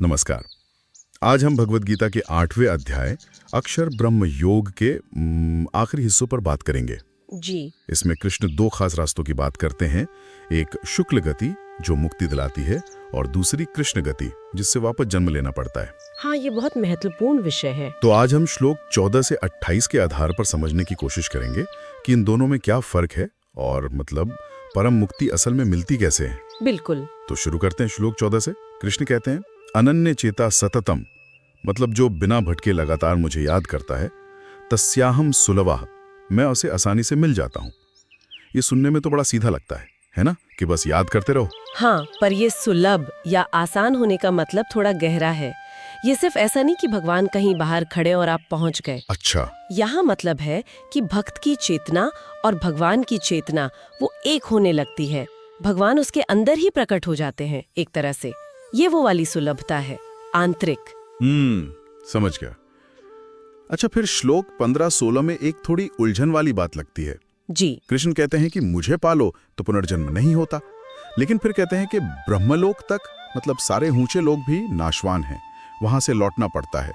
नमस्कार। आज हम भगवत गीता के 8वें अध्याय अक्षर ब्रह्म योग के आखिरी हिस्सों पर बात करेंगे। जी। इसमें कृष्ण दो खास रास्तों की बात करते हैं, एक शुक्ल गति जो मुक्ति दिलाती है और दूसरी कृष्ण गति जिससे वापस जन्म लेना पड़ता है। हाँ, ये बहुत महत्वपूर्ण विषय है। तो आज हम श्लोक 14 से 28 के आधार पर समझने की कोशिश करेंगे कि इन दोनों में क्या फर्क है और मतलब परम मुक्ति असल में मिलती कैसे है। बिल्कुल। तो शुरू करते हैं श्लोक 14 से। कृष्ण कहते हैं, अनन्य चेता सततम, मतलब जो बिना भटके लगातार मुझे याद करता है, तस्याहम सुलभः, मैं उसे आसानी से मिल जाता हूँ। ये सुनने में तो बड़ा सीधा लगता है ना, कि बस याद करते रहो। हाँ, पर ये सुलभ या आसान होने का मतलब थोड़ा गहरा है। ये सिर्फ ऐसा नहीं कि भगवान कहीं बाहर खड़े और आप पहुंच गए। अच्छा। यहाँ मतलब है कि भक्त की चेतना और भगवान की चेतना वो एक होने लगती है। भगवान उसके अंदर ही प्रकट हो जाते हैं एक तरह से। ये वो वाली सुलभता है, आंतरिक। समझ गया। अच्छा, फिर श्लोक 15-16 में एक थोड़ी उलझन वाली बात लगती है। जी। कृष्ण कहते हैं कि मुझे पालो तो पुनर्जन्म नहीं होता, लेकिन फिर कहते हैं कि ब्रह्मलोक तक, मतलब सारे ऊंचे लोग भी नाशवान हैं, वहां से लौटना पड़ता है।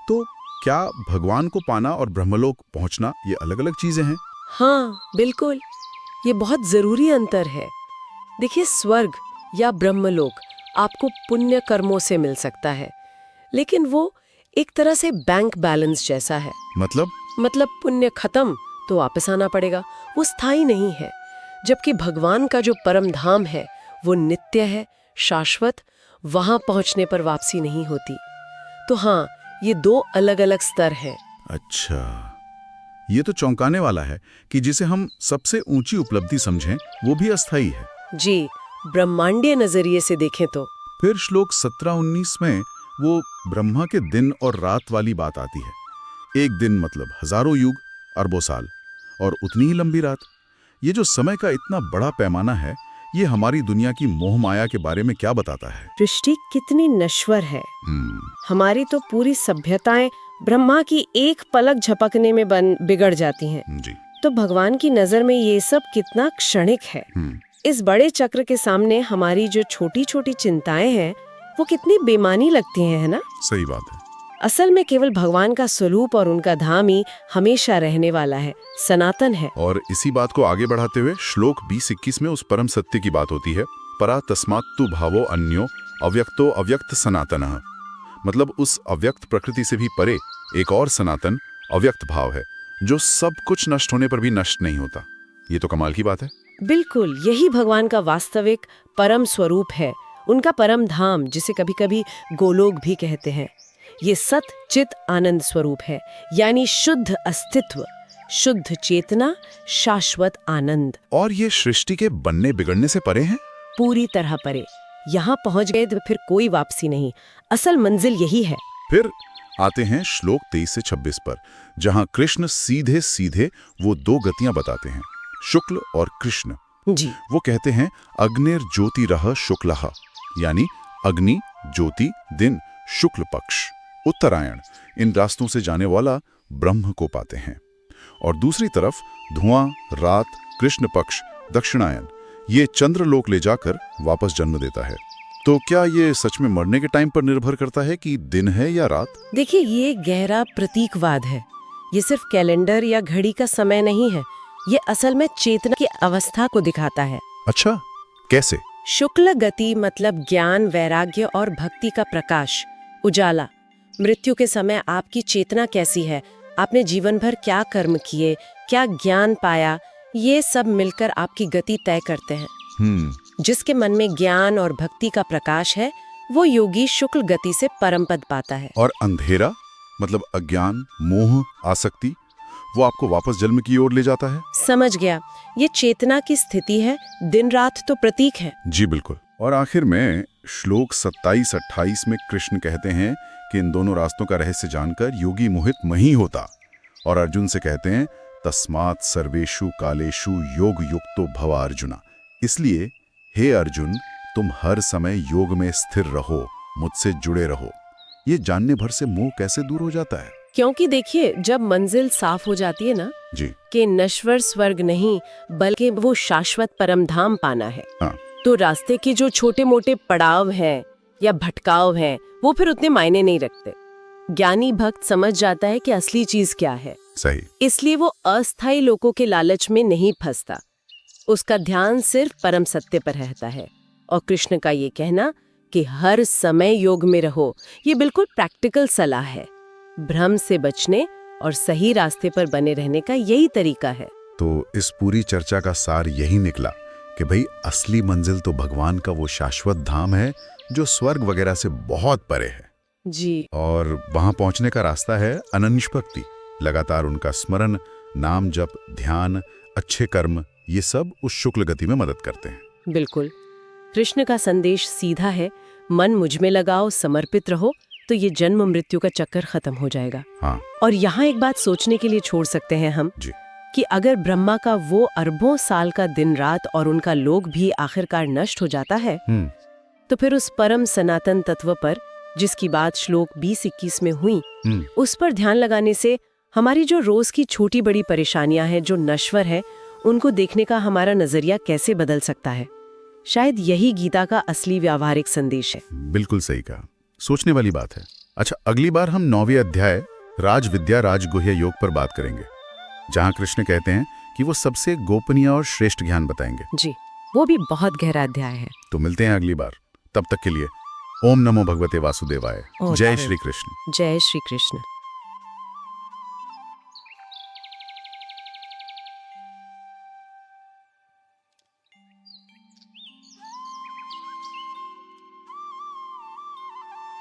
तो क्या भगवान को पाना और ब्रह्मलोक पहुंचना ये अलग अलग चीजें हैं? हाँ, बिल्कुल। ये बहुत जरूरी अंतर है। देखिए, स्वर्ग या ब्रह्मलोक आपको पुण्य कर्मों से मिल सकता है, लेकिन वो एक तरह से बैंक बैलेंस जैसा है। मतलब पुण्य खत्म तो वापस आना पड़ेगा, वो स्थायी नहीं है। जबकि भगवान का जो परम धाम है वो नित्य है, शाश्वत, वहां पहुंचने पर वापसी नहीं होती। तो हाँ, ये दो अलग अलग स्तर हैं। अच्छा, ये तो चौंकाने वाला है कि जिसे हम सबसे ऊंची उपलब्धि समझें वो भी अस्थायी है। जी, ब्रह्मांडीय नजरिए से देखें तो। फिर श्लोक 17-19 में वो ब्रह्मा के दिन और रात वाली बात आती है। एक दिन मतलब हजारों युग, अरबों साल, और उतनी ही लंबी रात। ये जो समय का इतना बड़ा पैमाना है, ये हमारी दुनिया की मोह माया के बारे में क्या बताता है? सृष्टि कितनी नश्वर है। हमारी तो पूरी सभ्यताएं ब्रह्मा की एक पलक झपकने में बिगड़ जाती हैं। जी। तो भगवान की नजर में ये सब कितना क्षणिक है। इस बड़े चक्र के सामने हमारी जो छोटी छोटी चिंताएं हैं वो कितनी बेमानी लगती हैं, है ना? सही बात है। असल में केवल भगवान का स्वरूप और उनका धाम ही हमेशा रहने वाला है, सनातन है। और इसी बात को आगे बढ़ाते हुए श्लोक 20-21 में उस परम सत्य की बात होती है, परा तस्मात्तु भावो अन्यो अव्यक्तो अव्यक्त सनातनः, मतलब उस अव्यक्त प्रकृति से भी परे एक और सनातन अव्यक्त भाव है जो सब कुछ नष्ट होने पर भी नष्ट नहीं होता। ये तो कमाल की बात है। बिल्कुल, यही भगवान का वास्तविक परम स्वरूप है, उनका परम धाम, जिसे कभी कभी गोलोक भी कहते हैं। ये सत चित आनंद स्वरूप है, यानी शुद्ध अस्तित्व, शुद्ध चेतना, शाश्वत आनंद। और ये सृष्टि के बनने बिगड़ने से परे हैं? पूरी तरह परे। यहाँ पहुँच गए तो फिर कोई वापसी नहीं। असल मंजिल यही है। फिर आते हैं श्लोक 23 से 26 पर, जहाँ कृष्ण सीधे सीधे वो दो गतियां बताते हैं, शुक्ल और कृष्ण। जी। वो कहते हैं अग्निर ज्योतिरः शुक्लः, यानी अग्नि, ज्योति, दिन, शुक्ल पक्ष, उत्तरायण, इन रास्तों से जाने वाला ब्रह्म को पाते हैं। और दूसरी तरफ धुआं, रात, कृष्ण पक्ष, दक्षिणायन, ये चंद्रलोक ले जाकर वापस जन्म देता है। तो क्या ये सच में मरने के टाइम पर निर्भर करता है कि दिन है या रात? देखिए, ये गहरा प्रतीकवाद है। ये सिर्फ कैलेंडर या घड़ी का समय नहीं है, ये असल में चेतना की अवस्था को दिखाता है। अच्छा, कैसे? शुक्ल गति मतलब ज्ञान, वैराग्य और भक्ति का प्रकाश, उजाला। मृत्यु के समय आपकी चेतना कैसी है, आपने जीवन भर क्या कर्म किए, क्या ज्ञान पाया, ये सब मिलकर आपकी गति तय करते हैं। जिसके मन में ज्ञान और भक्ति का प्रकाश है वो योगी शुक्ल गति से परम पद पाता है। और अंधेरा मतलब अज्ञान, मोह, आसक्ति, वो आपको वापस जन्म की ओर ले जाता है। समझ गया, ये चेतना की स्थिति है, दिन रात तो प्रतीक है। जी बिल्कुल। और आखिर में श्लोक 27-28 में कृष्ण कहते हैं कि इन दोनों रास्तों का रहस्य जानकर योगी मोहित नहीं होता, और अर्जुन से कहते हैं तस्मात् सर्वेषु कालेषु योग युक्तो भव अर्जुना, इसलिए हे अर्जुन, तुम हर समय योग में स्थिर रहो, मुझसे जुड़े रहो। ये जानने भर से मोह कैसे दूर हो जाता है? क्योंकि देखिए, जब मंजिल साफ हो जाती है ना जी, कि नश्वर स्वर्ग नहीं बल्कि वो शाश्वत परम धाम पाना है, हाँ, तो रास्ते के जो छोटे मोटे पड़ाव हैं, या भटकाव हैं, वो फिर उतने मायने नहीं रखते। ज्ञानी भक्त समझ जाता है कि असली चीज क्या है, सही। इसलिए वो अस्थायी लोगों के लालच में नहीं फंसता। उसका ध्यान सिर्फ परम सत्य पर रहता है। और कृष्ण का ये कहना कि हर समय योग में रहो, ये बिल्कुल प्रैक्टिकल सलाह है। भ्रम से बचने और सही रास्ते पर बने रहने का यही तरीका है। तो इस पूरी चर्चा का सार यही निकला कि भाई असली मंजिल तो भगवान का वो शाश्वत धाम है जो स्वर्ग वगैरह से बहुत परे है जी। और वहां पहुंचने का रास्ता है अनन्य भक्ति, लगातार उनका स्मरण, नाम जप, ध्यान, अच्छे कर्म, ये सब उस शुक्ल गति में मदद करते हैं। बिल्कुल। कृष्ण का संदेश सीधा है, मन मुझ में लगाओ, समर्पित रहो, तो ये जन्म मृत्यु का चक्कर खत्म हो जाएगा। हाँ और यहाँ एक बात सोचने के लिए छोड़ सकते हैं हम जी। कि अगर ब्रह्मा का वो अरबों साल का दिन रात और उनका लोक भी आखिरकार नष्ट हो जाता है, तो फिर उस परम सनातन तत्व पर, जिसकी बात श्लोक 20-21 में हुई, उस पर ध्यान लगाने से हमारी जो रोज की छोटी बड़ी परेशानियां हैं, जो नश्वर है, उनको देखने का हमारा नजरिया कैसे बदल सकता है। शायद यही गीता का असली व्यावहारिक संदेश है। बिल्कुल सही कहा, सोचने वाली बात है। अच्छा, अगली बार हम 9वें अध्याय राज विद्या राजगुह्य योग पर बात करेंगे, जहां कृष्ण कहते हैं कि वो सबसे गोपनीय और श्रेष्ठ ज्ञान बताएंगे। जी, वो भी बहुत गहरा अध्याय है। तो मिलते हैं अगली बार, तब तक के लिए ओम नमो भगवते वासुदेवाय। जय श्री कृष्ण। जय श्री कृष्ण।